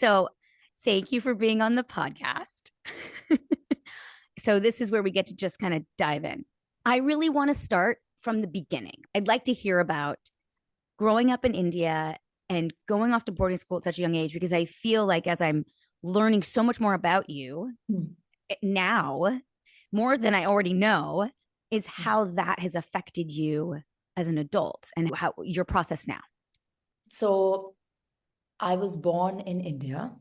So thank you for being on the podcast. So this is where we get to just kind of dive in. I really want to start from the beginning. I'd like to hear about growing up in India and going off to boarding school at such a young age, because I feel like as I'm learning so much more about you now, more than I already know, is how that has affected you as an adult and how your process now. So I was born in India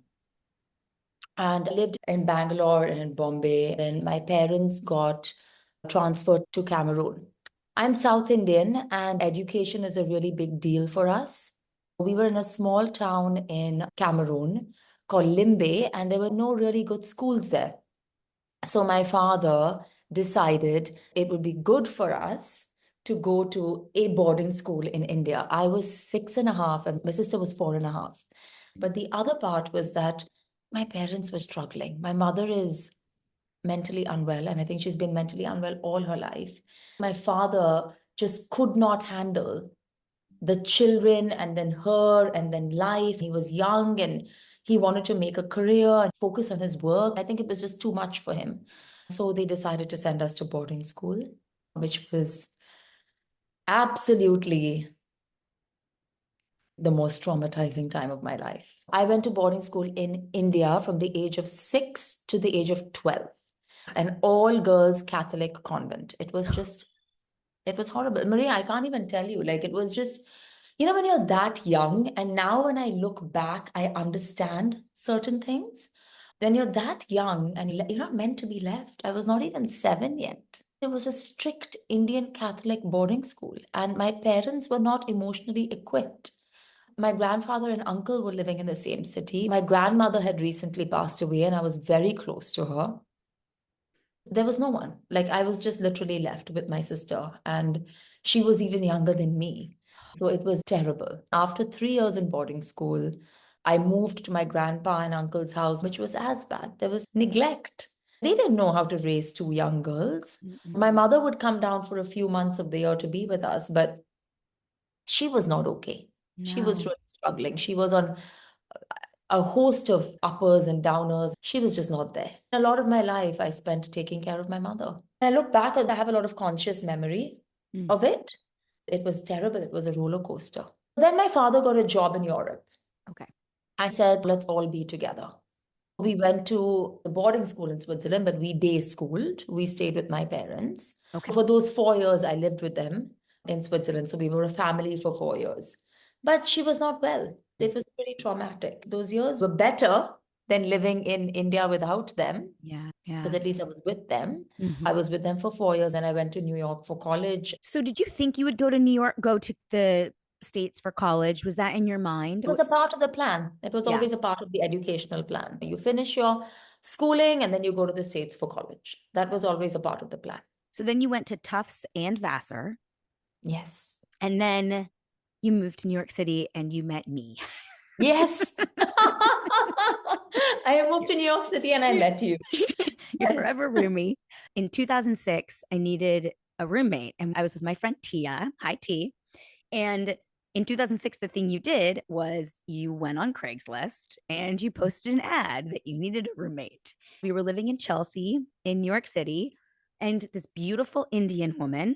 and lived in Bangalore and in Bombay. Then my parents got transferred to Cameroon. I'm South Indian and education is a really big deal for us. We were in a small town in Cameroon called Limbe, and there were no really good schools there. So my father decided it would be good for us to go to a boarding school in India. I was 6.5 and my sister was 4.5. But the other part was that my parents were struggling. My mother is mentally unwell, and I think she's been mentally unwell all her life. My father just could not handle the children and then her and then life. He was young and he wanted to make a career and focus on his work. I think it was just too much for him. So they decided to send us to boarding school, which was absolutely the most traumatizing time of my life. I went to boarding school in India from the age of 6 to the age of 12, an all girls Catholic convent. It was horrible. Maria, I can't even tell you. Like, it was just, when you're that young, and now when I look back, I understand certain things. When you're that young and you're not meant to be left, I was not even 7 yet. It was a strict Indian Catholic boarding school, and my parents were not emotionally equipped. My grandfather and uncle were living in the same city. My grandmother had recently passed away, and I was very close to her. There was no one. Like, I was just literally left with my sister, and she was even younger than me. So it was terrible. After 3 years in boarding school, I moved to my grandpa and uncle's house, which was as bad. There was neglect. They didn't know how to raise two young girls. My mother would come down for a few months of the year to be with us, but she was not okay. She was really struggling. She was on a host of uppers and downers. She was just not there. A lot of my life I spent taking care of my mother. I look back and I have a lot of conscious memory of it. It was terrible. It was a roller coaster. Then my father got a job in Europe. Okay. I said, let's all be together. We went to the boarding school in Switzerland, but we day schooled. We stayed with my parents. Okay. For those 4 years, I lived with them in Switzerland. So we were a family for 4 years. But she was not well. It was pretty traumatic. Those years were better than living in India without them. Yeah. Because at least I was with them. Mm-hmm. I was with them for 4 years and I went to New York for college. So did you think you would go to New York, go to the States for college? Was that in your mind? It was a part of the plan. It was always a part of the educational plan. You finish your schooling and then you go to the States for college. That was always a part of the plan. So then you went to Tufts and Vassar. Yes. And then you moved to New York City and you met me. Yes. I moved to New York City and I met you. Your forever roomie. In 2006, I needed a roommate and I was with my friend Tia. Hi, T. And in 2006, the thing you did was you went on Craigslist and you posted an ad that you needed a roommate. We were living in Chelsea in New York City, and this beautiful Indian woman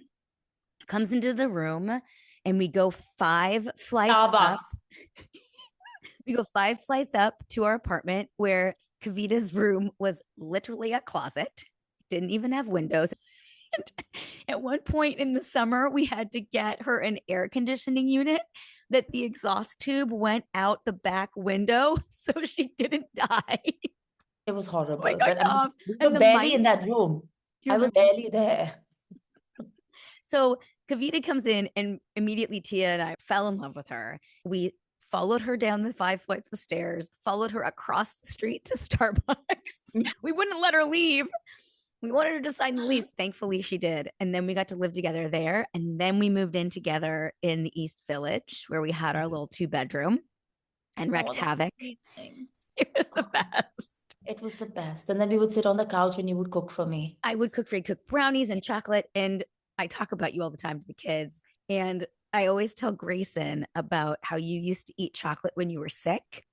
comes into the room and we go 5 flights up. We go 5 flights up to our apartment where Kavita's room was literally a closet, didn't even have windows. And at one point in the summer, we had to get her an air conditioning unit that the exhaust tube went out the back window so she didn't die. It was horrible. But we were barely in that room. I was barely there. So Kavita comes in and immediately Tia and I fell in love with her. We followed her down the 5 flights of stairs, followed her across the street to Starbucks. We wouldn't let her leave. We wanted her to sign the lease. Thankfully, she did. And then we got to live together there. And then we moved in together in the East Village where we had our little 2-bedroom and wreaked havoc. It was the best. It was the best. And then we would sit on the couch and you would cook for me. I would cook for you, cook brownies and chocolate. And I talk about you all the time to the kids. And I always tell Grayson about how you used to eat chocolate when you were sick.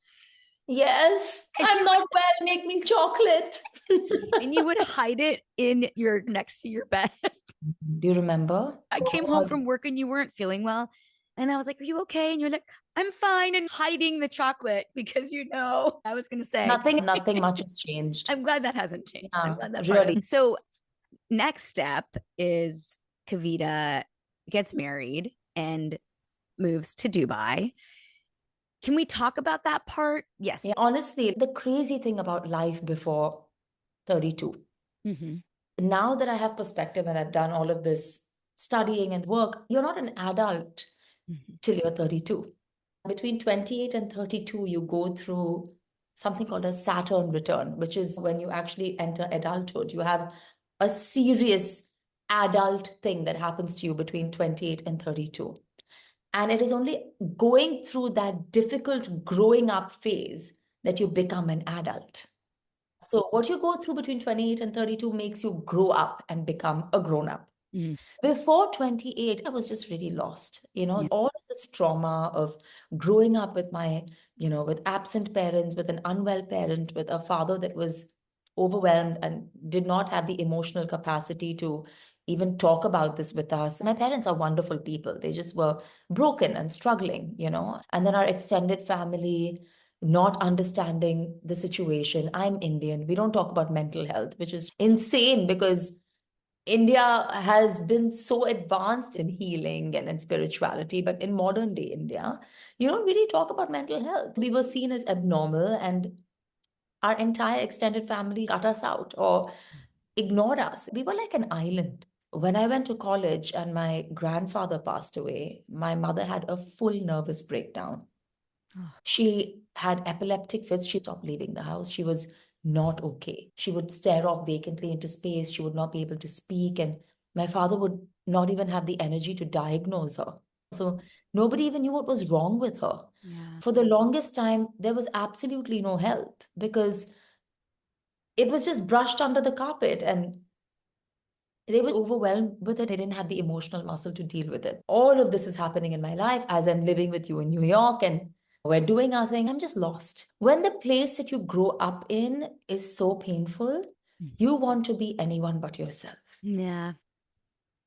Yes, And I'm not well, make me chocolate. and you would hide it in your next to your bed. Do you remember? I came home God. from work and you weren't feeling well. And I was like, "Are you okay?" And you're like, "I'm fine." And hiding the chocolate because I was going to say, Nothing much has changed. I'm glad that hasn't changed. I'm Yeah, glad that part. really. So, next step is Kavita gets married and moves to Dubai. Can we talk about that part? Yes. Yeah, honestly, the crazy thing about life before 32, Mm-hmm. now that I have perspective and I've done all of this studying and work, you're not an adult Mm-hmm. till you're 32. Between 28 and 32, you go through something called a Saturn return, which is when you actually enter adulthood. You have a serious adult thing that happens to you between 28 and 32. And it is only going through that difficult growing up phase that you become an adult. So, what you go through between 28 and 32 makes you grow up and become a grown up. Mm-hmm. Before 28, I was just really lost. Yeah. All of this trauma of growing up with with absent parents, with an unwell parent, with a father that was overwhelmed and did not have the emotional capacity to even talk about this with us. My parents are wonderful people. They just were broken and struggling. And then our extended family not understanding the situation. I'm Indian. We don't talk about mental health, which is insane because India has been so advanced in healing and in spirituality, but in modern day India, you don't really talk about mental health. We were seen as abnormal, and our entire extended family cut us out or ignored us. We were like an island. When I went to college and my grandfather passed away, my mother had a full nervous breakdown. Oh, She had epileptic fits. She stopped leaving the house. She was not okay. She would stare off vacantly into space. She would not be able to speak. And my father would not even have the energy to diagnose her. So nobody even knew what was wrong with her. yeah. For the longest time, there was absolutely no help because it was just brushed under the carpet and they were overwhelmed with it. They didn't have the emotional muscle to deal with it. All of this is happening in my life as I'm living with you in New York and we're doing our thing. I'm just lost. When the place that you grow up in is so painful, Mm. you want to be anyone but yourself. Yeah.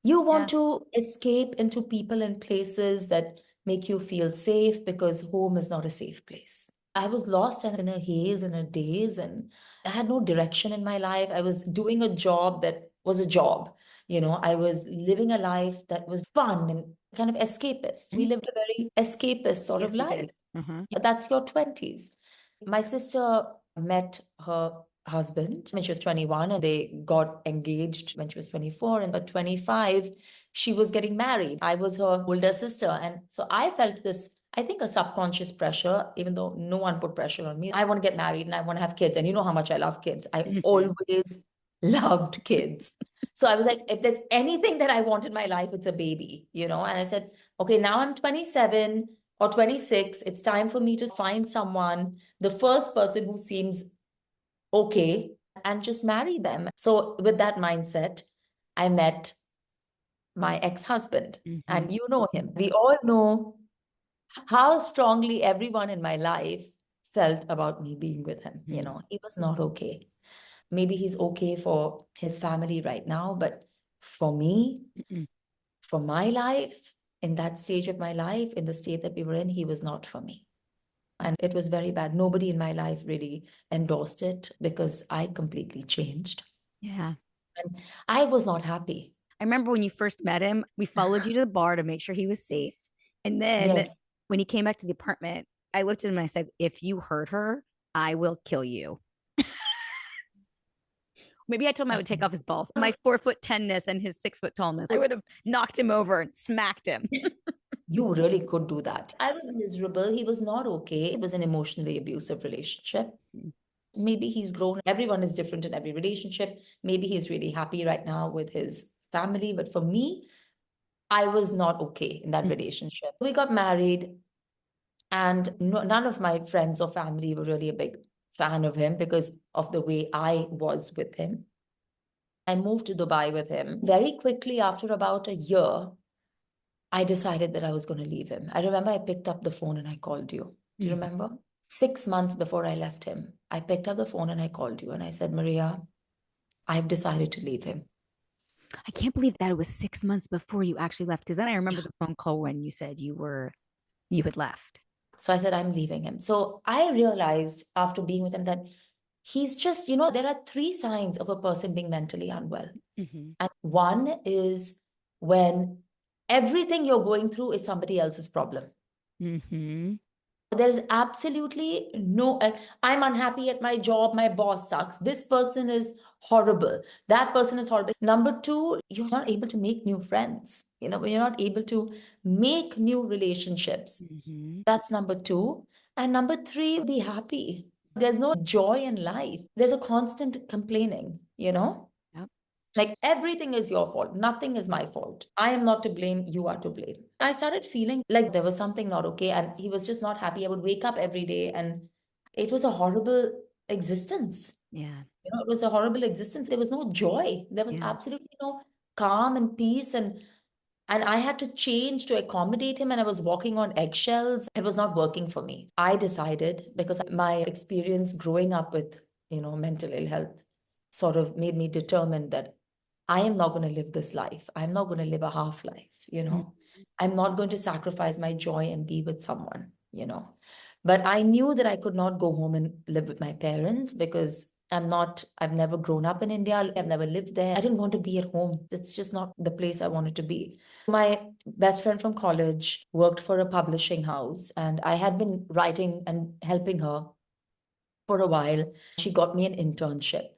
You want Yeah. to escape into people and places that make you feel safe because home is not a safe place. I was lost and in a haze, in a daze, and I had no direction in my life. I was doing a job that was a job. I was living a life that was fun and kind of escapist. We Mhm. lived a very escapist sort of Yes, we life. did. Uh-huh. That's your 20s. My sister met her husband when she was 21 and they got engaged when she was 24, and at 25 she was getting married. I was her older sister, and so I felt this, I think, a subconscious pressure, even though no one put pressure on me. I want to get married and I want to have kids, and you know how much I love kids. I Mhm. always loved kids. So I was like, if there's anything that I want in my life, it's a baby. And I said, okay, now I'm 27 or 26, it's time for me to find someone, the first person who seems okay, and just marry them. So, with that mindset, I met my ex-husband, Mhm. and you know him. We all know how strongly everyone in my life felt about me being with him. Mhm. He was not okay. Maybe he's okay for his family right now, but for me, Mhm. for my life, in that stage of my life, in the state that we were in, he was not for me. And it was very bad. Nobody in my life really endorsed it because I completely changed. Yeah. And I was not happy. I remember when you first met him, we followed you to the bar to make sure he was safe. And then Yes. when he came back to the apartment, I looked at him and I said, "If you hurt her, I will kill you." Maybe I told him I would take off his balls. My 4'10" -ness and his 6 foot tallness, I would have knocked him over and smacked him. You really could do that. I was miserable. He was not okay. It was an emotionally abusive relationship. Maybe he's grown. Everyone is different in every relationship. Maybe he's really happy right now with his family. But for me, I was not okay in that relationship. We got married, and none of my friends or family were really a big fan of him because of the way I was with him. I moved to Dubai with him. Very quickly, after about a year, I decided that I was going to leave him. I remember I picked up the phone and I called you. Do you Mhm. remember? 6 months before I left him, I picked up the phone and I called you and I said, Maria, I've decided to leave him. I can't believe that it was 6 months before you actually left. Because then I remember Yeah. the phone call when you said you had left. So I said, I'm leaving him. So I realized after being with him that he's just, there are three signs of a person being mentally unwell. Mm-hmm. And one is when everything you're going through is somebody else's problem. Mm-hmm. There is absolutely no, I'm unhappy at my job, my boss sucks. This person is horrible. That person is horrible. Number two, you're not able to make new friends. When you're not able to make new relationships. Mm-hmm. That's number two. And number three, be happy. There's no joy in life. There's a constant complaining. Yep. Like everything is your fault. Nothing is my fault. I am not to blame. You are to blame. I started feeling like there was something not okay. And he was just not happy. I would wake up every day and it was a horrible existence. Yeah. It was a horrible existence. There was no joy. There was Yeah. absolutely no calm and peace. And I had to change to accommodate him, and I was walking on eggshells. It was not working for me. I decided, because my experience growing up with, mental ill health sort of made me determined that I am not going to live this life. I'm not going to live a half life. Mm-hmm. I'm not going to sacrifice my joy and be with someone. But I knew that I could not go home and live with my parents because I've never grown up in India. I've never lived there. I didn't want to be at home. It's just not the place I wanted to be. My best friend from college worked for a publishing house, and I had been writing and helping her for a while. She got me an internship,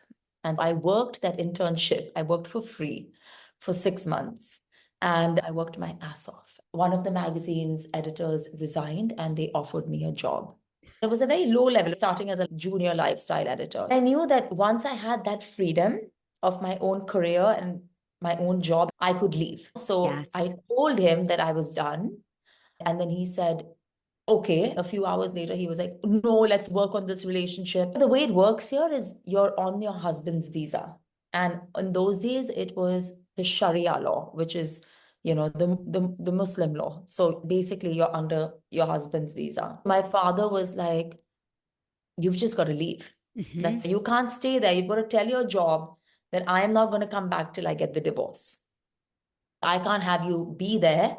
and I worked that internship. I worked for free for 6 months, and I worked my ass off. One of the magazine's editors resigned, and they offered me a job. It was a very low level, starting as a junior lifestyle editor. I knew that once I had that freedom of my own career and my own job, I could leave. So I Yes. told him that I was done. And then he said, okay. A few hours later, he was like, no, let's work on this relationship. The way it works here is you're on your husband's visa. And in those days, it was the Sharia law, which is, the Muslim law. So basically, you're under your husband's visa. My father was like, you've just got to leave. Mm-hmm. You can't stay there. You've got to tell your job that I am not going to come back till I get the divorce. I can't have you be there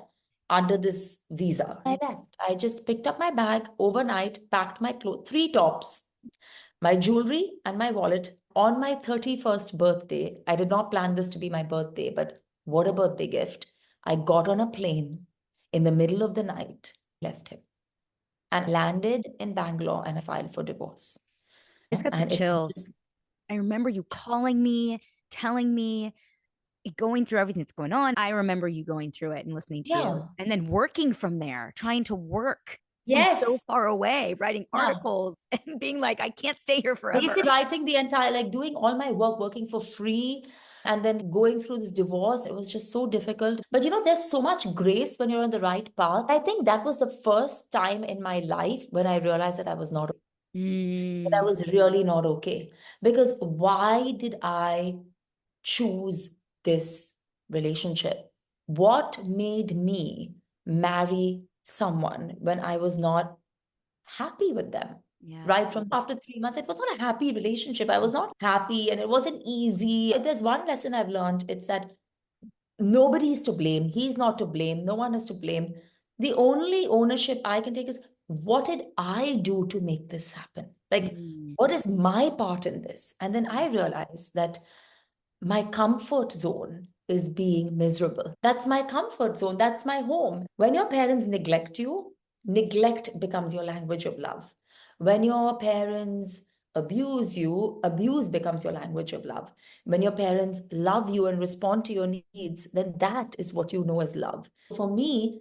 under this visa. I left. I just picked up my bag overnight, packed my clothes, three tops, my jewelry, and my wallet on my 31st birthday. I did not plan this to be my birthday, but what a birthday gift. I got on a plane in the middle of the night, left him, and landed in Bangalore, and I filed for divorce. I just got the And it chills. was, I remember you calling me, telling me, going through everything that's going on. I remember you going through it and listening to you, yeah. and then working from there, trying to work from so Yes. far away, writing Yeah. articles and being like, I can't stay here forever. Basically, writing the entire, like doing all my work, working for free, and then going through this divorce, it was just so difficult. But there's so much grace when you're on the right path. I think that was the first time in my life when I realized that I Mm, was really not okay. Because why did I choose this relationship? What made me marry someone when I was not happy with them? yeah. Right from after 3 months, it was not a happy relationship. I was not happy and it wasn't easy. There's one lesson I've learned, it's that nobody is to blame. He's not to blame. No one is to blame. The only ownership I can take is what did I do to make this happen? Like, Mm, what is my part in this? And then I realized that my comfort zone is being miserable. That's my comfort zone. That's my home. When your parents neglect you, neglect becomes your language of love. When your parents abuse you, abuse becomes your language of love. When your parents love you and respond to your needs, then that is what you know as love. For me,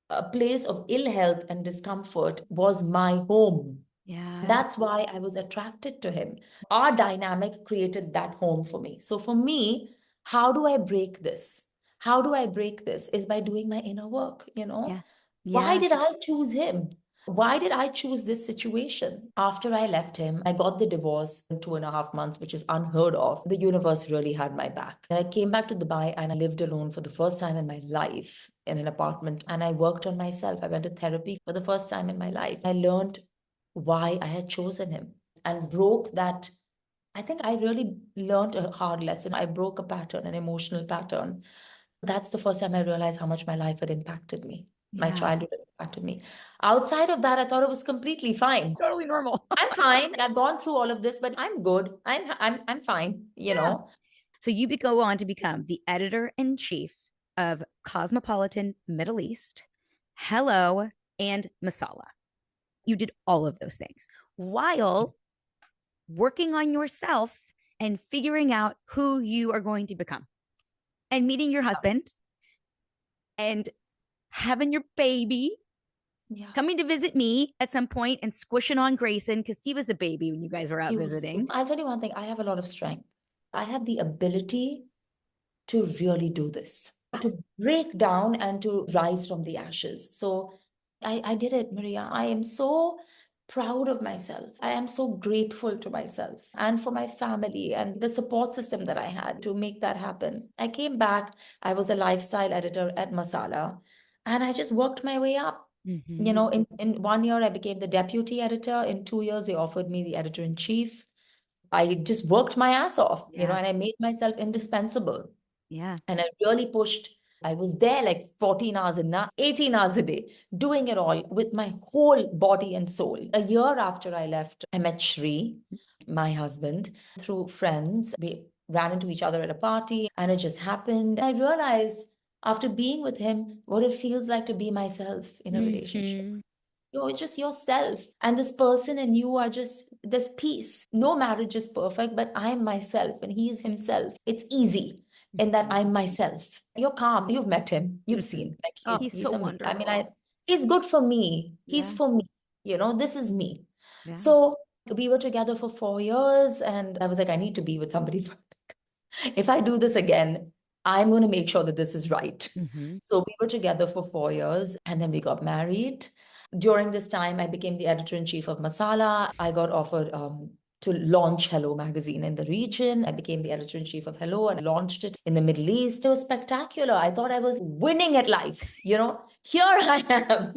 a place of ill health and discomfort was my home. yeah. That's why I was attracted to him. Our dynamic created that home for me. So for me, how do I break this? How do I break this? Is by doing my inner work. Yeah. Why Yeah. did I choose him? Why did I choose this situation? After I left him, I got the divorce in 2.5 months, which is unheard of. The universe really had my back. And I came back to Dubai and I lived alone for the first time in my life in an apartment. And I worked on myself. I went to therapy for the first time in my life. I learned why I had chosen him and broke that. I think I really learned a hard lesson. I broke a pattern, an emotional pattern. That's the first time I realized how much my life had impacted me. My Yeah. childhood had impacted me. Outside of that, I thought it was completely fine. Totally normal. I'm fine. I've gone through all of this, but I'm good. I'm fine, you Yeah. know. So you go on to become the editor in chief of Cosmopolitan Middle East, Hello, and Masala. You did all of those things while working on yourself and figuring out who you are going to become and meeting your husband and having your baby, Yeah. coming to visit me at some point and squishing on Grayson because he was a baby when you guys were out He was, visiting. I'll tell you one thing, I have a lot of strength. I have the ability to really do this, to break down and to rise from the ashes. So I did it, Maria. I am so proud of myself. I am so grateful to myself and for my family and the support system that I had to make that happen. I came back, I was a lifestyle editor at Masala, and I just worked my way up. You Mm-hmm. know, in 1 year, I became the deputy editor. In 2 years, they offered me the editor in chief. I just worked my ass off, Yeah. and I made myself indispensable. Yeah. And I really pushed. I was there like 14 hours a night, 18 hours a day, doing it all with my whole body and soul. A year after I left, I met Shri, my husband, through friends. We ran into each other at a party and it just happened. I realized after being with him what it feels like to be myself in a relationship. Mm-hmm. You're just yourself. And this person and you are just this peace. No marriage is perfect, but I'm myself and he is himself. It's easy in that I'm myself. You're calm. You've met him. You've Mm-hmm. seen. Like Oh, he's he's he's so a I mean, I wonderful. he's good for me. He's Yeah. for me. This is me. Yeah. So we were together for 4 years and I was like, I need to be with somebody. If I do this again, I'm going to make sure that this is right. Mm-hmm. So we were together for 4 years and then we got married. During this time, I became the editor in chief of Masala. I got offered to launch Hello magazine in the region. I became the editor in chief of Hello and launched it in the Middle East. It was spectacular. I thought I was winning at life. Here I am.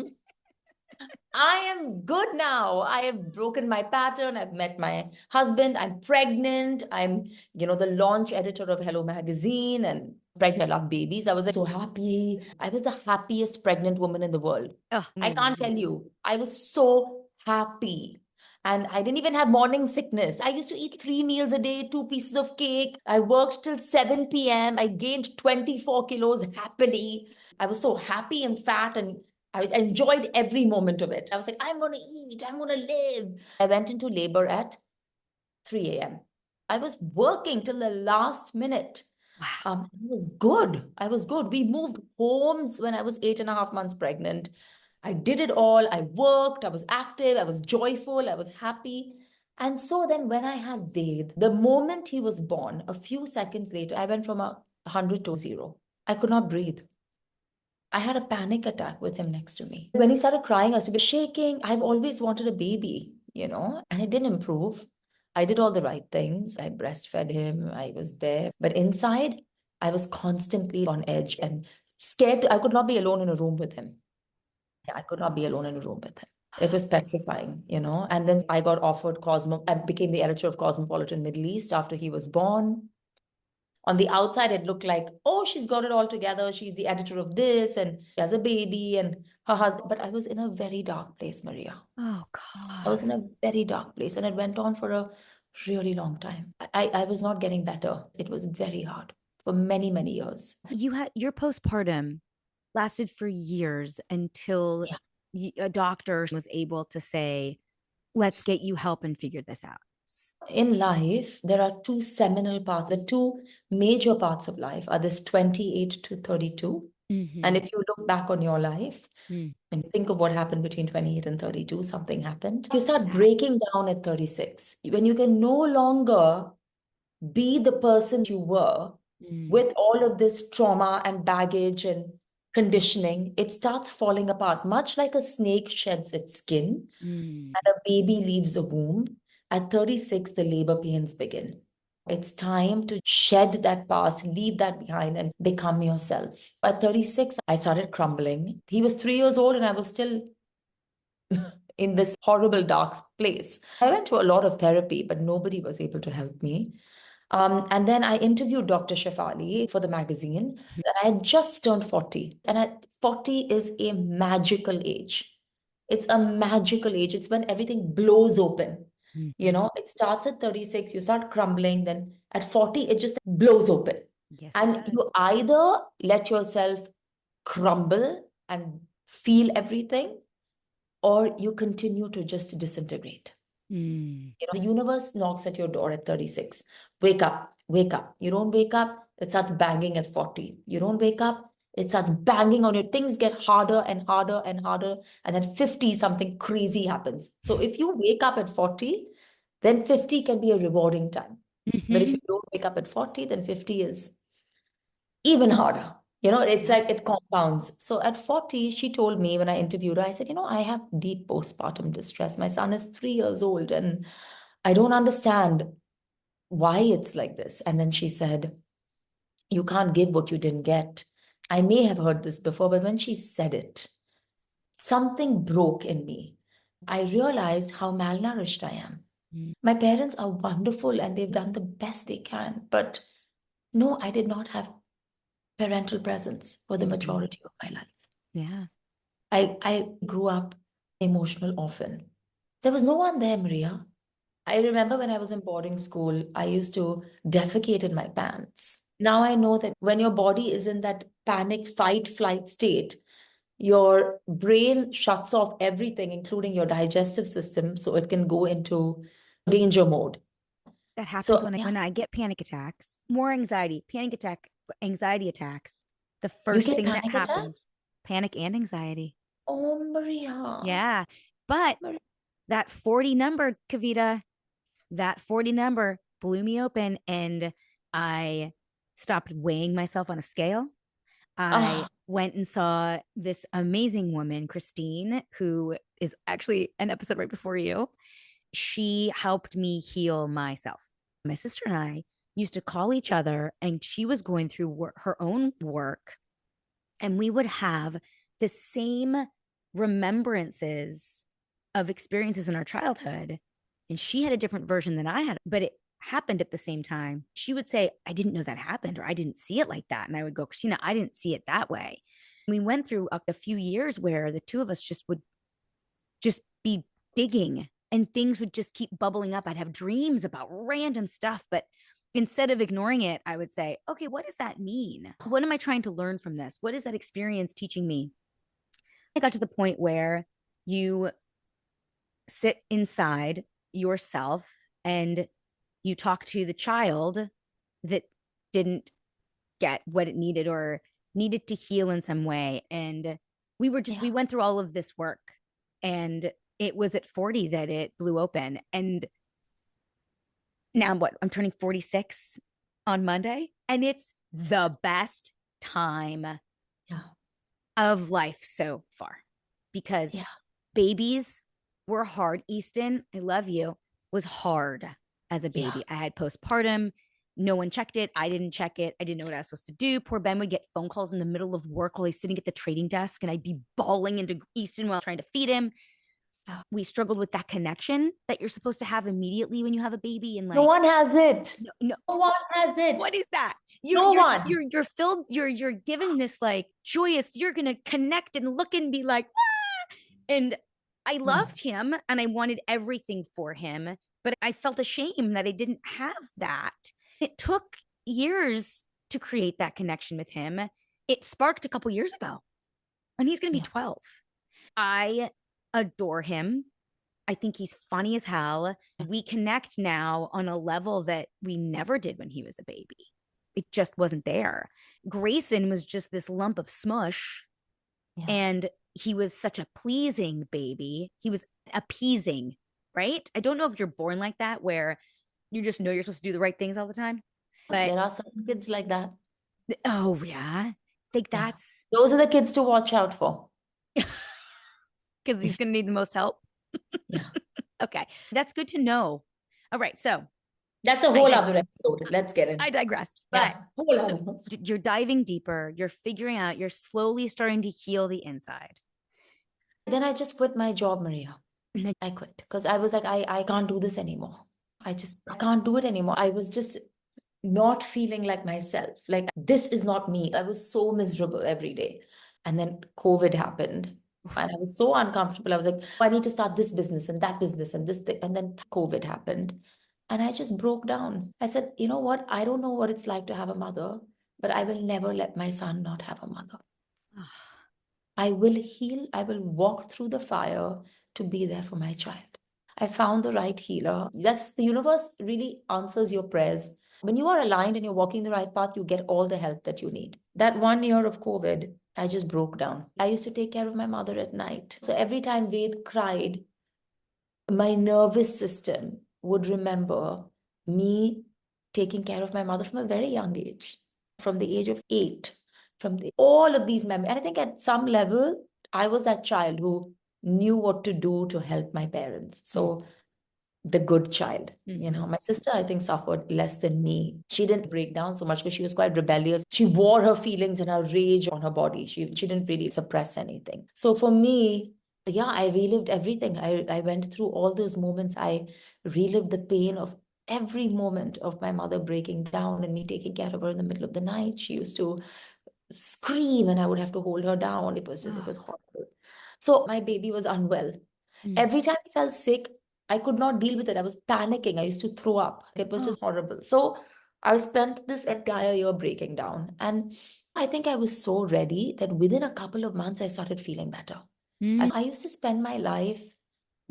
I am good now. I have broken my pattern. I've met my husband. I'm pregnant. I'm, the launch editor of Hello Magazine and pregnant. I love babies. I was like so happy. I was the happiest pregnant woman in the world. Oh, I can't tell you. I was so happy. And I didn't even have morning sickness. I used to eat 3 meals a day, 2 pieces of cake. I worked till 7 p.m. I gained 24 kilos happily. I was so happy and fat and I enjoyed every moment of it. I was like, I'm going to eat, I'm going to live. I went into labor at 3 a.m. I was working till the last minute. wow. I was good. I was good. We moved homes when I was 8.5 months pregnant. I did it all. I worked. I was active. I was joyful. I was happy. And so then when I had Ved, the moment he was born, a few seconds later, I went from 100 to zero. I could not breathe. I had a panic attack with him next to me. When he started crying, I was shaking. I've always wanted a baby, and it didn't improve. I did all the right things. I breastfed him. I was there. But inside, I was constantly on edge and scared. I could not be alone in a room with him. Yeah, I could not be alone in a room with him. It was petrifying. And then I got offered I became the editor of Cosmopolitan Middle East after he was born. On the outside, it looked like, oh, she's got it all together. She's the editor of this and she has a baby and her husband. But I was in a very dark place, Maria. Oh I God. was in a very dark place and it went on for a really long time. I was not getting better. It was very hard for many, many years. You had your postpartum lasted for years until a doctor was able to say, let's get you help and figure this out. In life, there are two seminal parts. The two major parts of life are this 28 to 32. And Mm-hmm. if you look back on your life, Mm. and think of what happened between 28 and 32, something happened. You start breaking down at 36. When you can no longer be the person you were Mm. with all of this trauma and baggage and conditioning, it starts falling apart, much like a snake sheds its skin Mm. and a baby leaves a womb. At 36, the labor pains begin. It's time to shed that past, leave that behind, and become yourself. At 36, I started crumbling. He was 3 years old, and I was still in this horrible, dark place. I went to a lot of therapy, but nobody was able to help me. And then I interviewed Dr. Shefali for the magazine. And I had just turned 40. And at 40 is a magical age. It's a magical age. It's when everything blows open. You Mhm. know, it starts at 36, you start crumbling, then at 40, it just blows open. Yes, it And does. you either let yourself crumble and feel everything, or you continue to just disintegrate. Mm. You know, the universe knocks at your door at 36. Wake up, wake up. You don't wake up, it starts banging at 40. You don't wake up, it starts banging on your things, get harder and harder and harder. And then 50, something crazy happens. So if you wake up at 40, then 50 can be a rewarding time. But if you Mhm. don't wake up at 40, then 50 is even harder. You know, it's Yeah. like it compounds. So at 40, she told me when I interviewed her, I said, I have deep postpartum distress. My son is 3 years old and I don't understand why it's like this. And then she said, you can't give what you didn't get. I may have heard this before, but when she said it, something broke in me. I realized how malnourished I am. Mm. My parents are wonderful and they've done the best they can. But no, I did not have parental presence for the Mhm. majority of my life. Yeah. I grew up emotional orphan. There was no one there, Maria. I remember when I was in boarding school, I used to defecate in my pants. Now I know that when your body is in that panic, fight, flight state, your brain shuts off everything, including your digestive system, so it can go into danger mode. That happens So, yeah, when I get panic attacks, more anxiety attacks. The you first get thing that panic attacks? happens, panic and anxiety. Oh, Maria. Yeah. But Maria. that 40 number, Kavita, that 40 number blew me open and I stopped weighing myself on a scale. I Ah, went and saw this amazing woman, Christine, who is actually an episode right before you. She helped me heal myself. My sister and I used to call each other, and she was going through her own work, and we would have the same remembrances of experiences in our childhood. And she had a different version than I had, but it happened at the same time. She would say, I didn't know that happened, or I didn't see it like that. And I would go, Christina, I didn't see it that way. We went through a few years where the two of us just would just be digging and things would just keep bubbling up. I'd have dreams about random stuff, but instead of ignoring it, I would say, okay, what does that mean? What am I trying to learn from this? What is that experience teaching me? I got to the point where you sit inside yourself and you talk to the child that didn't get what it needed or needed to heal in some way. And we yeah. went through all of this work, and it was at 40 that it blew open. And now I'm turning 46 on Monday, and it's the best time Yeah. of life so far because Yeah. babies were hard. Easton, I love you, was hard as a Yeah. baby. I had postpartum. No one checked it. I didn't check it. I didn't know what I was supposed to do. Poor Ben would get phone calls in the middle of work while he's sitting at the trading desk, and I'd be bawling into Easton while trying to feed him. Yeah. We struggled with that connection that you're supposed to have immediately when you have a baby, and No like, one has it. no, no, No one has it. what is that? You're No you're one. you're filled. You're given this like joyous. You're gonna connect and look and be like, ah! And I No. loved him and I wanted everything for him, but I felt ashamed that I didn't have that. It took years to create that connection with him. It sparked a couple years ago, and he's gonna be Yeah. 12. I adore him. I think he's funny as hell. We connect now on a level that we never did when he was a baby. It just wasn't there. Grayson was just this lump of smush, Yeah. and he was such a pleasing baby. He was appeasing, right? I don't know if you're born like that, where you just know you're supposed to do the right things all the time. But There are some kids like that. oh, yeah. I think Yeah. that's Those are the kids to watch out for. because he's going to need the most help. Yeah. Okay. That's good to know. All right. So That's a I, whole other episode. Let's get in. I digressed, but Yeah. Whole so other. you're diving deeper, you're figuring out, you're slowly starting to heal the inside. Then I just quit my job, Maria. I quit because I was like, I can't do this anymore. I can't do it anymore. I was just not feeling like myself. Like, this is not me. I was so miserable every day. And then COVID happened. And I was so uncomfortable. I was like, I need to start this business and that business and this thing. And then COVID happened. And I just broke down. I said, you know what? I don't know what it's like to have a mother, but I will never let my son not have a mother. I will heal. I will walk through the fire to be there for my child. I found the right healer. That's the universe really answers your prayers. When you are aligned and you're walking the right path, you get all the help that you need. That 1 year of COVID, I just broke down. I used to take care of my mother at night. So every time Ved cried, my nervous system would remember me taking care of my mother from a very young age, from the age of 8, all of these memories. And I think at some level, I was that child who knew what to do to help my parents. So the good child. My sister, I think, suffered less than me. She didn't break down so much because she was quite rebellious. She wore her feelings and her rage on her body. She didn't really suppress anything. So for me, yeah, I relived everything. I went through all those moments. I relived the pain of every moment of my mother breaking down and me taking care of her in the middle of the night. She used to scream and I would have to hold her down. It was horrible. So my baby was unwell. Every time I felt sick, I could not deal with it. I was panicking. I used to throw up. It was just horrible. So I spent this entire year breaking down. And I think I was so ready that within a couple of months, I started feeling better. I used to spend my life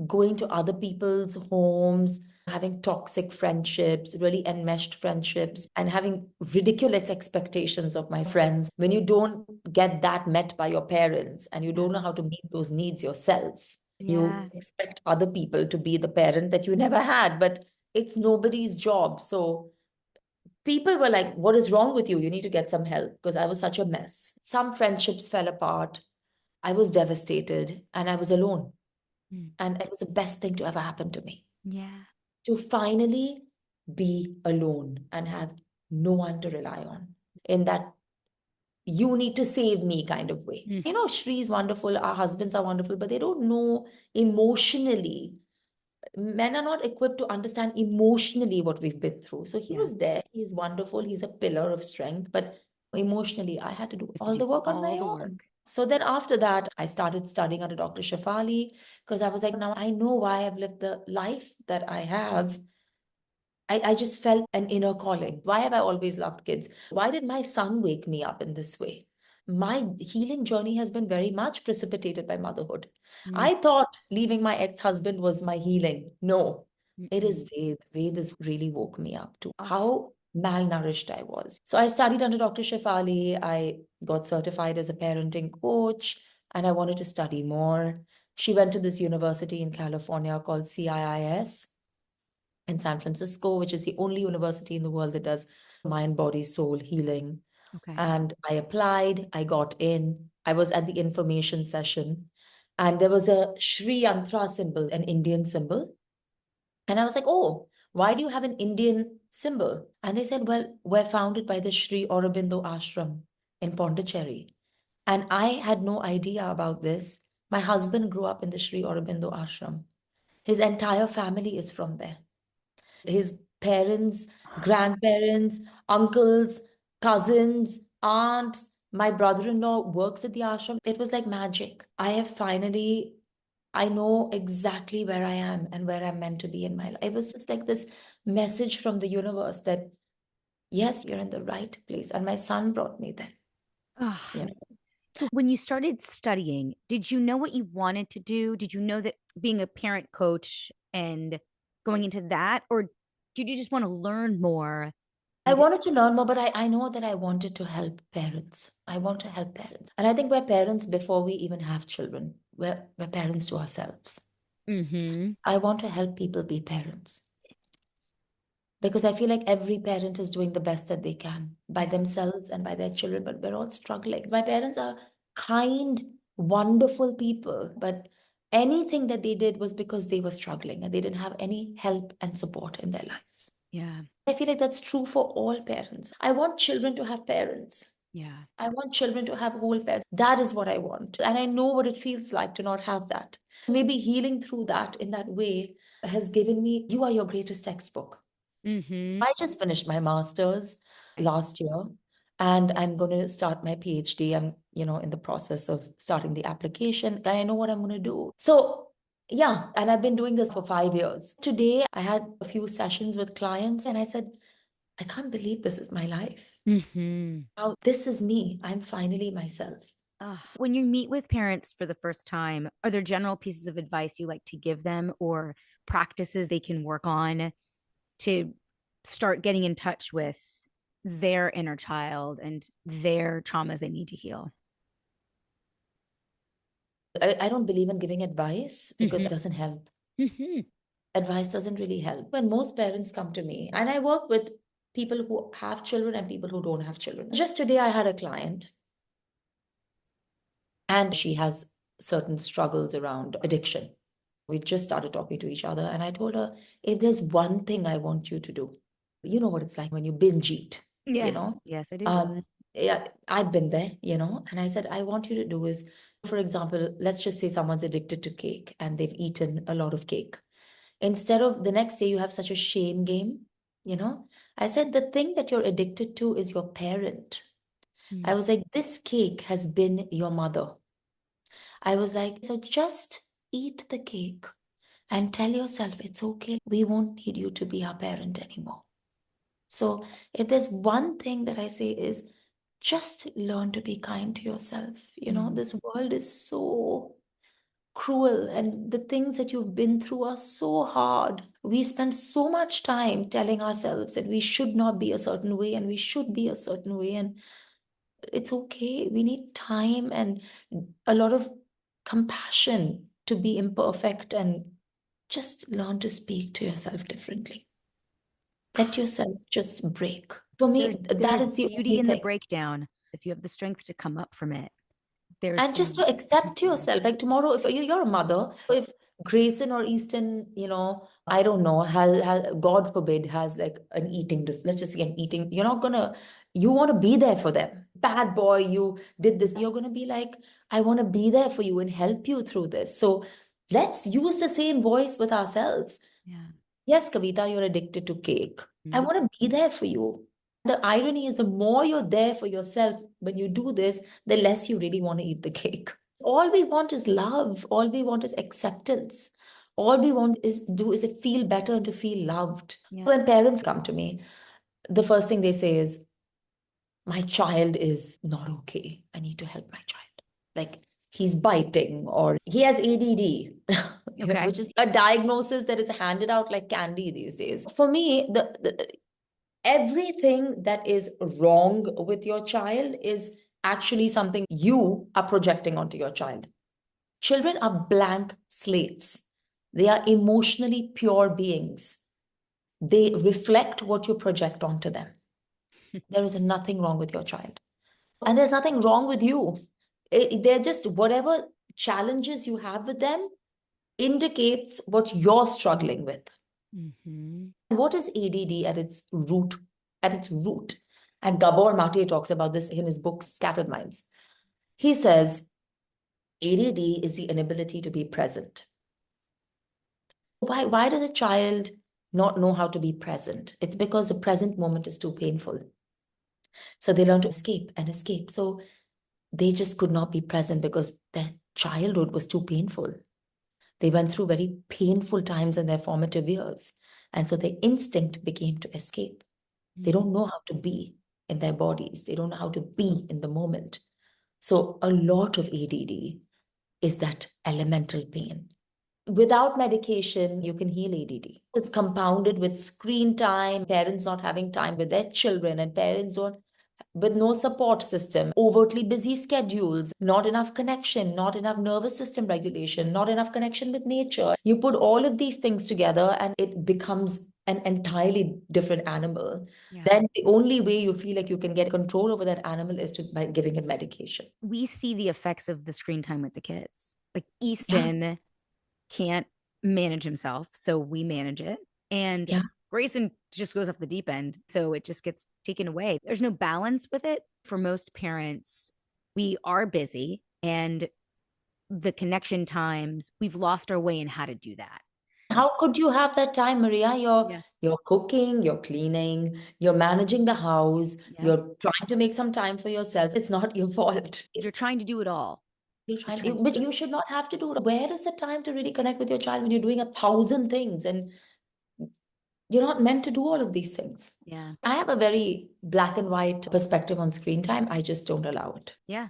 going to other people's homes, having toxic friendships, really enmeshed friendships, and having ridiculous expectations of my friends. When you don't get that met by your parents and you don't know how to meet those needs yourself, you expect other people to be the parent that you never had, but it's nobody's job. So people were like, what is wrong with you? You need to get some help because I was such a mess. Some friendships fell apart. I was devastated and I was alone. And it was the best thing to ever happen to me. Yeah. To finally be alone and have no one to rely on in that you need to save me kind of way. Shri is wonderful, our husbands are wonderful, but they don't know emotionally. Men are not equipped to understand emotionally what we've been through. So he was there, he's wonderful, he's a pillar of strength, but emotionally, I had to do all the work on my own. So then after that, I started studying under Dr. Shafali because I was like, now I know why I've lived the life that I have. I just felt an inner calling. Why have I always loved kids? Why did my son wake me up in this way? My healing journey has been very much precipitated by motherhood. I thought leaving my ex-husband was my healing. No, it is Ved. Ved has really woke me up to how malnourished I was. So I studied under Dr. Shefali. I got certified as a parenting coach and I wanted to study more. She went to this university in California called CIIS in San Francisco, which is the only university in the world that does mind, body, soul healing. And I applied, I got in, I was at the information session, and there was a Sri Yantra symbol, an Indian symbol. And I was like, oh, why do you have an Indian symbol? And they said, well, we're founded by the Sri Aurobindo Ashram in Pondicherry. And I had no idea about this. My husband grew up in the Sri Aurobindo Ashram. His entire family is from there. His parents, grandparents, uncles, cousins, aunts. My brother-in-law works at the ashram. It was like magic. I know exactly where I am and where I'm meant to be in my life. It was just like this message from the universe that, yes, you're in the right place. And my son brought me there. You know, So when you started studying, did you know what you wanted to do? Did you know that being a parent coach and going into that, or did you just want to learn more? I wanted to learn more, but I know that I wanted to help parents. I want to help parents. And I think we're parents before we even have children. We're parents to ourselves. I want to help people be parents because I feel like every parent is doing the best that they can by themselves and by their children, but we're all struggling. My parents are kind, wonderful people, but anything that they did was because they were struggling and they didn't have any help and support in their life. Yeah. I feel like that's true for all parents. I want children to have parents. Yeah. I want children to have whole parents. That is what I want. And I know what it feels like to not have that. Maybe healing through that in that way has given me, you are your greatest textbook. Mm-hmm. I just finished my master's last year and I'm going to start my PhD. I'm, in the process of starting the application and I know what I'm going to do. So, yeah, and I've been doing this for 5 years. Today, I had a few sessions with clients and I said, I can't believe this is my life. Mm-hmm. Now, this is me. I'm finally myself. When you meet with parents for the first time, are there general pieces of advice you like to give them or practices they can work on to start getting in touch with their inner child and their traumas they need to heal? I don't believe in giving advice because Mm-hmm. it doesn't help. Mm-hmm. Advice doesn't really help. When most parents come to me, and I work with people who have children and people who don't have children. Just today, I had a client and she has certain struggles around addiction. We just started talking to each other, and I told her, if there's one thing I want you to do, you know what it's like when you binge eat, you Yeah. know? Yes, I do. Um, yeah, I've been there, and I said, I want you to do is, for example, let's just say someone's addicted to cake and they've eaten a lot of cake. Instead of the next day, you have such a shame game, you know? I said, the thing that you're addicted to is your parent. I Mm. was like, this cake has been your mother. I was like, so just eat the cake and tell yourself it's okay. We won't need you to be our parent anymore. So if there's one thing that I say is just learn to be kind to yourself. Mm. This world is so cruel and the things that you've been through are so hard. We spend so much time telling ourselves that we should not be a certain way and we should be a certain way. And it's okay. We need time and a lot of compassion to be imperfect and just learn to speak to yourself differently. Let yourself just break. For me, that There's is the beauty only in the thing. breakdown if you have the strength to come up from it. There's And just to some accept yourself. Like tomorrow, if you're a mother, if Grayson or Easton, I don't know, has God forbid, has like an eating, let's just say an eating, you want to be there for them. Bad boy, you did this. You're going to be like, I want to be there for you and help you through this. So let's use the same voice with ourselves. yeah. Yes, Kavita, you're addicted to cake. I Mm. want to be there for you. The irony is, the more you're there for yourself when you do this, the less you really want to eat the cake. All we want is love. All we want is acceptance. All we want is to do is to feel better and to feel loved. Yeah. When parents come to me, the first thing they say is, my child is not okay. I need to help my child. Like he's biting or he has ADD, Okay. which is a diagnosis that is handed out like candy these days. For me, everything that is wrong with your child is actually something you are projecting onto your child. Children are blank slates. They are emotionally pure beings. They reflect what you project onto them. There is nothing wrong with your child. And there's nothing wrong with you. They're just whatever challenges you have with them indicates what you're struggling with. Mm-hmm. What is ADD at its root? At its root, and Gabor Mate talks about this in his book Scattered Minds. He says ADD is the inability to be present. Why does a child not know how to be present? It's because the present moment is too painful. So they learn to escape and escape. So they just could not be present because their childhood was too painful. They went through very painful times in their formative years. And so their instinct became to escape. They don't know how to be in their bodies. They don't know how to be in the moment. So a lot of ADD is that elemental pain. Without medication, you can heal ADD. It's compounded with screen time, parents not having time with their children, and parents don't with no support system, overtly busy schedules, not enough connection, not enough nervous system regulation, not enough connection with nature. You put all of these things together and it becomes an entirely different animal. Yeah. Then the only way you feel like you can get control over that animal is by giving it medication. We see the effects of the screen time with the kids. Like Yeah, Easton can't manage himself, so we manage it. And yeah. Grayson just goes off the deep end, so it just gets taken away. There's no balance with it. For most parents, we are busy and the connection times, we've lost our way in how to do that. How could you have that time, Maria? You're Yeah. you're cooking, you're cleaning, you're managing the house, Yeah. you're trying to make some time for yourself. It's not your fault. You're trying to do it all. You're You're trying to, trying but you should not have to do it. Where is the time to really connect with your child when you're doing 1,000 things and you're not meant to do all of these things? Yeah. I have a very black and white perspective on screen time. I just don't allow it. Yeah.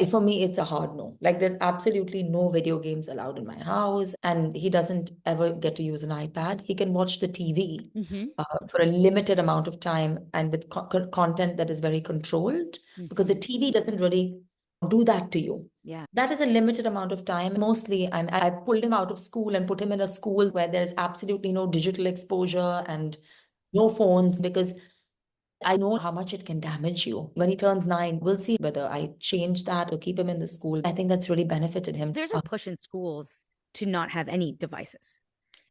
For me, it's a hard no. Like, there's absolutely no video games allowed in my house, and he doesn't ever get to use an iPad. He can watch the TV Mm-hmm. for a limited amount of time and with content that is very controlled, because the Mm-hmm. TV doesn't really do that to you. Yeah. That is a limited amount of time. Mostly, I've pulled him out of school and put him in a school where there's absolutely no digital exposure and no phones, because I know how much it can damage you. When he turns 9, we'll see whether I change that or keep him in the school. I think that's really benefited him. There's a push in schools to not have any devices.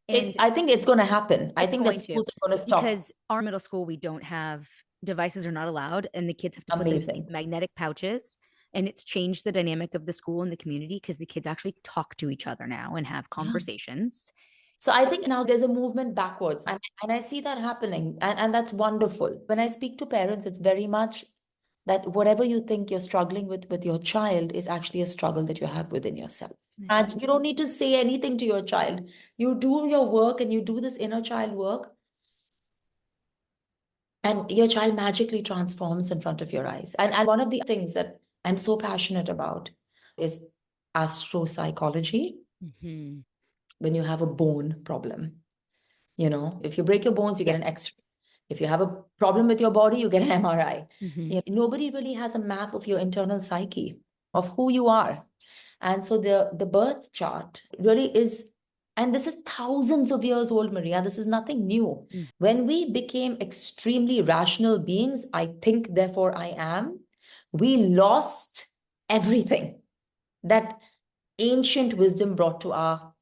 And I think it's going to happen. I it's think that going to, schools are going to stop. because our middle school, we don't have devices, are not allowed. And the kids have to put them in these Amazing. magnetic pouches. And it's changed the dynamic of the school and the community, because the kids actually talk to each other now and have Yeah. conversations. So I think now there's a movement backwards, and I see that happening, and that's wonderful. When I speak to parents, it's very much that whatever you think you're struggling with your child is actually a struggle that you have within yourself. And you don't need to say anything to your child. You do your work and you do this inner child work, and your child magically transforms in front of your eyes. And one of the things that I'm so passionate about is astropsychology. Mm-hmm. When you have a bone problem, if you break your bones, you get an Yes. X-ray. If you have a problem with your body, you get an MRI. Mm-hmm. Nobody really has a map of your internal psyche, of who you are. And so the birth chart really is, and this is thousands of years old, Maria. This is nothing new. Mm. When we became extremely rational beings, I think, therefore I am, we lost everything that ancient wisdom brought to our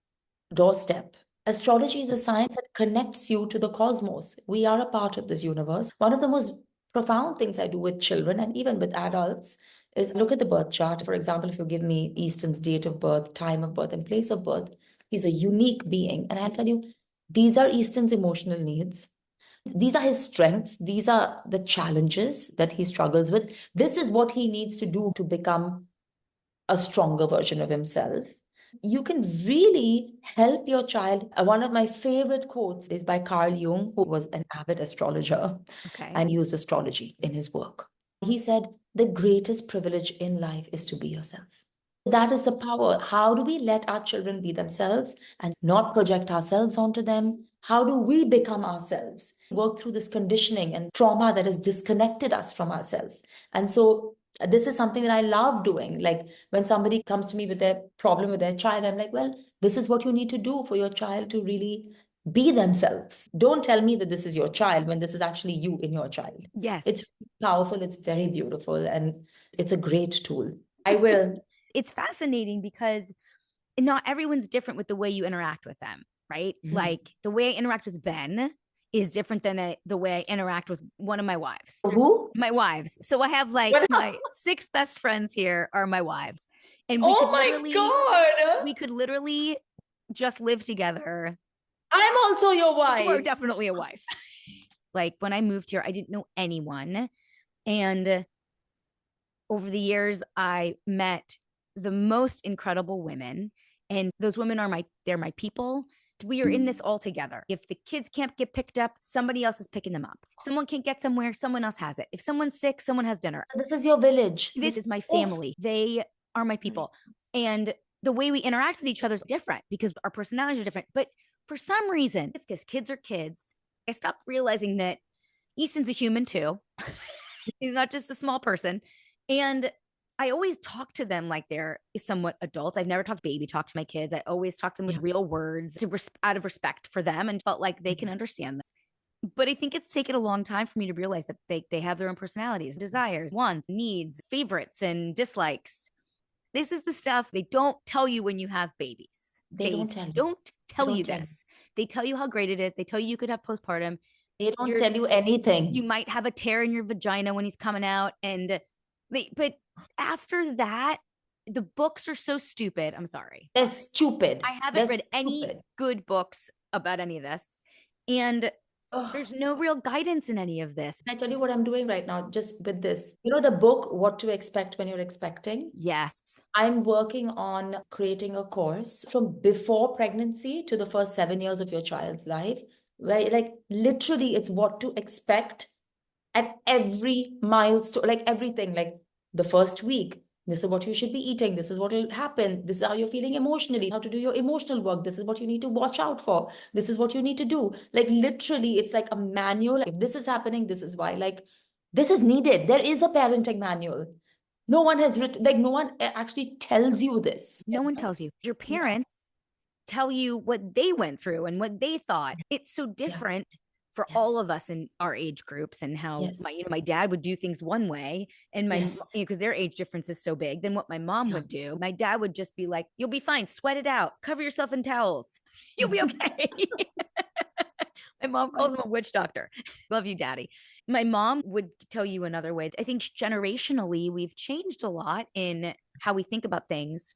doorstep. Astrology is a science that connects you to the cosmos. We are a part of this universe. One of the most profound things I do with children and even with adults is look at the birth chart. For example, if you give me Easton's date of birth, time of birth, and place of birth, he's a unique being. And I'll tell you, these are Easton's emotional needs. These are his strengths. These are the challenges that he struggles with. This is what he needs to do to become a stronger version of himself. You can really help your child. One of my favorite quotes is by Carl Jung, who was an avid astrologer Okay. and used astrology in his work. He said, the greatest privilege in life is to be yourself. That is the power. How do we let our children be themselves and not project ourselves onto them? How do we become ourselves? Work through this conditioning and trauma that has disconnected us from ourselves. And so this is something that I love doing. Like, when somebody comes to me with their problem with their child, I'm like, well, this is what you need to do for your child to really be themselves. Don't tell me that this is your child when this is actually you in your child. Yes. It's powerful, it's very beautiful, and it's a great tool. I will. It's fascinating because not everyone's different with the way you interact with them, right? Mhm. Like, the way I interact with Ben is different than the way I interact with one of my wives. Who? My wives. So I have like What? my 6 best friends here are my wives. And Oh my God. we could literally just live together. I'm also your You are wife. definitely a wife. Like, when I moved here, I didn't know anyone. And over the years, I met the most incredible women. And those women are they're my people. We are in this all together. If the kids can't get picked up, somebody else is picking them up. If someone can't get somewhere, someone else has it. If someone's sick, someone has dinner. This is your village. This is my family. They are my people. And the way we interact with each other is different because our personalities are different. But for some reason, it's because kids are kids. I stopped realizing that Easton's a human too. He's not just a small person. And I always talk to them like they're somewhat adults. I've never talked baby talk to my kids. I always talk to them with real words out of respect for them, and felt like they can understand this. But I think it's taken a long time for me to realize that they have their own personalities, desires, wants, needs, favorites, and dislikes. This is the stuff they don't tell you when you have babies. They don't tell you. Don't tell They you don't tell this. They tell you how great it is. They tell you could have postpartum. They don't tell you anything. You might have a tear in your vagina when he's coming out. But after that, The books are so stupid. I'm sorry. They're stupid. I haven't They're read any stupid. good books about any of this. And Oh, there's no real guidance in any of this. can I tell you what I'm doing right now, just with this? You know, the book, What to Expect When You're Expecting? Yes. I'm working on creating a course from before pregnancy to the first 7 years of your child's life, where, like, literally it's what to expect at every milestone, like everything, like the first week. This is what you should be eating. This is what will happen. This is how you're feeling emotionally, how to do your emotional work. This is what you need to watch out for. This is what you need to do. Like, literally, it's like a manual. If this is happening, this is why. Like, this is needed. There is a parenting manual. No one has written, like, no one actually tells you this. No one tells you. Your Yeah. parents tell you what they went through and what they thought. It's so Yeah. different for all Yes. of us in our age groups, and how Yes. my dad would do things one way, and Yes. because their age difference is so big than what my mom Yeah. would do. My dad would just be like, "You'll be fine, sweat it out, cover yourself in towels, you'll Yeah. be okay." My mom calls him a witch doctor. Love you, daddy. My mom would tell you another way. I think generationally, we've changed a lot in how we think about things.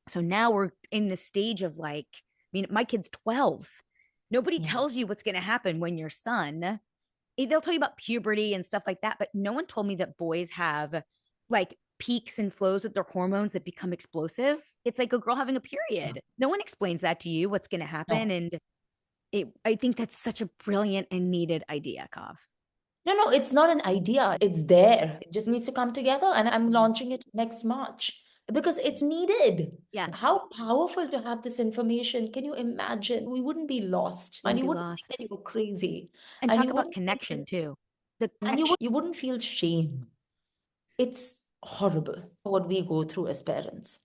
So now we're in the stage of like, I mean, my kid's 12. Nobody Yeah. tells you what's going to happen when your son, they'll tell you about puberty and stuff like that. But no one told me that boys have like peaks and flows with their hormones that become explosive. It's like a girl having a period. No one explains that to you, what's going to happen. No. And I think that's such a brilliant and needed idea, Kav. No, no, it's not an idea. It's there. It just needs to come together. And I'm Yeah. launching it next March because it's needed. Yeah. How powerful to have this information. Can you imagine? We wouldn't be lost. And Wouldn't you be wouldn't think lost. that you were crazy. And And talk you about wouldn't think connection that, too. The and connection. you wouldn't feel shame. It's horrible what we go through as parents.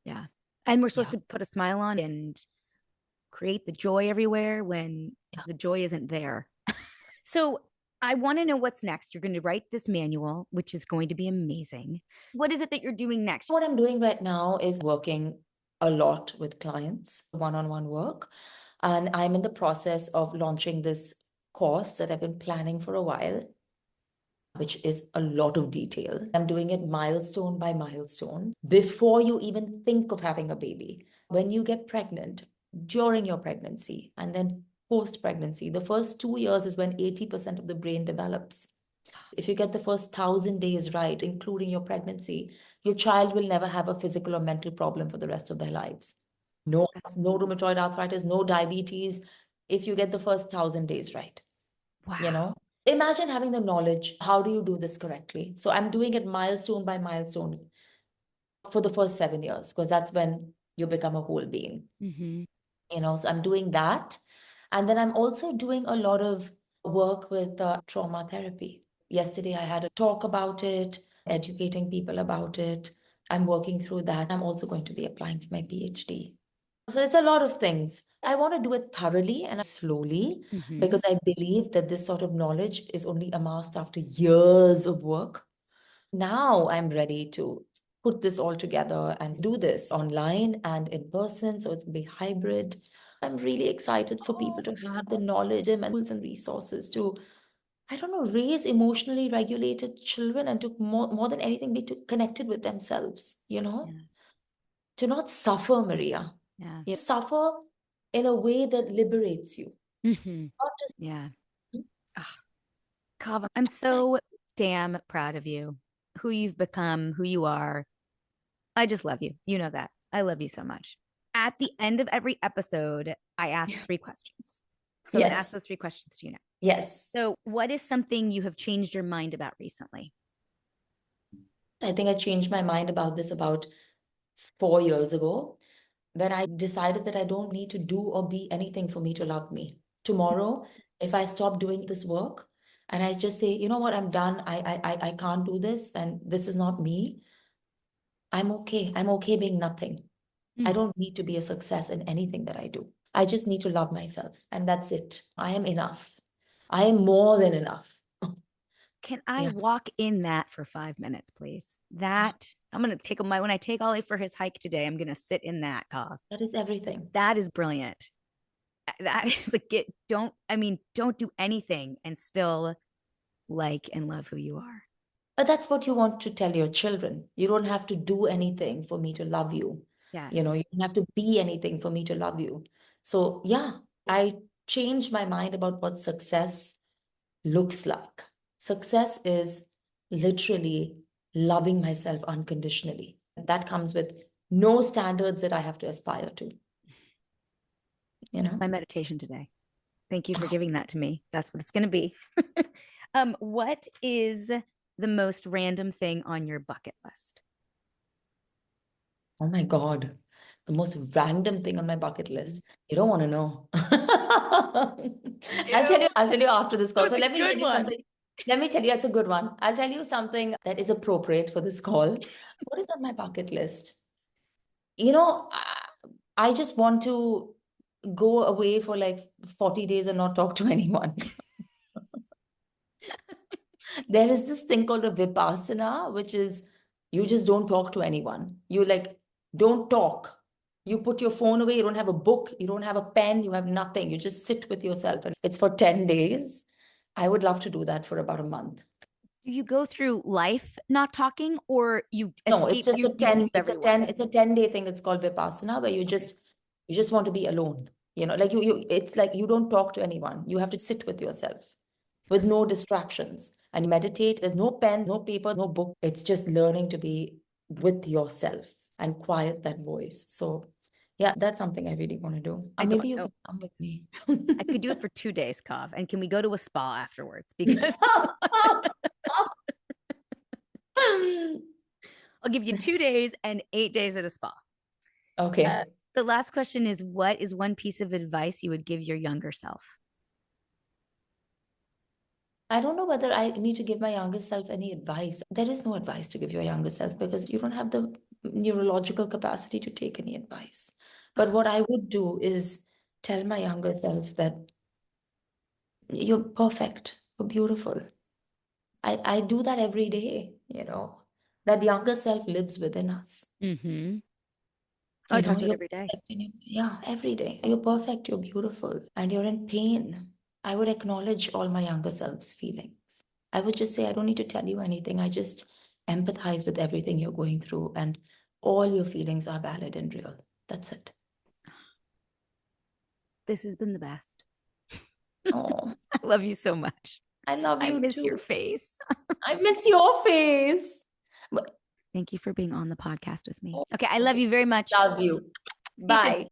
Yeah. And we're supposed Yeah. to put a smile on and create the joy everywhere when Yeah. the joy isn't there. So I want to know what's next. You're going to write this manual, which is going to be amazing. What is it that you're doing next? What I'm doing right now is working a lot with clients, one-on-one work. And I'm in the process of launching this course that I've been planning for a while, which is a lot of detail. I'm doing it milestone by milestone before you even think of having a baby. When you get pregnant, during your pregnancy, and then post pregnancy, the first 2 years is when 80% of the brain develops. If you get the first 1,000 days right, including your pregnancy, your child will never have a physical or mental problem for the rest of their lives. No, That's no rheumatoid arthritis, no diabetes, if you get the first 1,000 days right, you wow. know? Imagine having the knowledge. How do you do this correctly? So I'm doing it milestone by milestone for the first 7 years, because that's when you become a whole being, Mm-hmm. So I'm doing that. And then I'm also doing a lot of work with trauma therapy. Yesterday, I had a talk about it, educating people about it. I'm working through that. I'm also going to be applying for my Ph.D. So it's a lot of things. I want to do it thoroughly and slowly Mm-hmm. because I believe that this sort of knowledge is only amassed after years of work. Now I'm ready to put this all together and do this online and in person. So it'll be hybrid. I'm really excited for people to have the knowledge and tools and resources to, I don't know, raise emotionally regulated children and to more than anything be to connected with themselves, Yeah. to not suffer, Maria. Yeah. Suffer in a way that liberates you. Mm-hmm. Not just, Yeah. Ugh, Kava, I'm so damn proud of you, who you've become, who you are. I just love you. You know that. I love you so much. At the end of every episode, I ask yeah. 3 questions. So I'm going to ask Yes, those 3 questions to you now. yes. So, what is something you have changed your mind about recently? I think I changed my mind about this about 4 years ago when I decided that I don't need to do or be anything for me to love me. Tomorrow, if I stop doing this work and I just say, you know what, I'm done. I can't do this and this is not me. I'm okay. I'm okay being nothing. I Mm. don't need to be a success in anything that I do. I just need to love myself. And that's it. I am enough. I am more than enough. Can I Yeah. walk in that for 5 minutes, please? That I'm going to take my, when I take Ollie for his hike today, I'm going to sit in that, Kav. That is everything. That is brilliant. That is like, don't do anything and still like and love who you are. But that's what you want to tell your children. You don't have to do anything for me to love you. You know, Yes. you don't have to be anything for me to love you. So, yeah, I changed my mind about what success looks like. Success is literally loving myself unconditionally. That comes with no standards that I have to aspire to, you That's know? my meditation today. Thank you for giving that to me. That's what it's going to be. What is the most random thing on your bucket list? Oh my God. The most random thing on my bucket Mhm. list. You don't want to know. I do. I'll tell you after this That call. was So a let me tell good you one. something. Let me tell you, it's a good one. I'll tell you something that is appropriate for this call. What is on my bucket list? You know, I just want to go away for like 40 days and not talk to anyone. There is this thing called a vipassana, which is you just don't talk to anyone. You like don't talk. You put your phone away, you don't have a book, you don't have a pen, you have nothing. You just sit with yourself. And it's for 10 days. I would love to do that for about a month. Do you go through life not talking or you No, it's escape, just a you 10, leave it's a everyone? 10, it's a 10-day thing. It's called Vipassana, where Okay. you just want to be alone. You know, like you it's like you don't talk to anyone. You have to sit with yourself with no distractions and meditate. There's no pen, no paper, no book. It's just learning to be with yourself and quiet that voice. So yeah, that's something I really want to do. I Maybe don't you know. can come with me. I could do it for 2 days, Kav. And can we go to a spa afterwards? Because I'll give you 2 days and 8 days at a spa. Uh, Okay. the last question is, what is one piece of advice you would give your younger self? I don't know whether I need to give my younger self any advice. There is no advice to give your younger self because you don't have the neurological capacity to take any advice. But what I would do is tell my younger self that you're perfect, you're beautiful. I do that every day, you know. That younger self lives within us. Mm-hmm. Oh, I You talk know, to it you're every day. perfect. Yeah, every day. You're perfect, you're beautiful, and you're in pain. I would acknowledge all my younger self's feelings. I would just say, I don't need to tell you anything. I just empathize with everything you're going through, and all your feelings are valid and real. That's it. This has been the best. Oh, I love you so much. I love I you miss your too. face. I miss your face. Thank you for being on the podcast with me. Oh, Okay, I love you very much. love you. See you soon. Bye.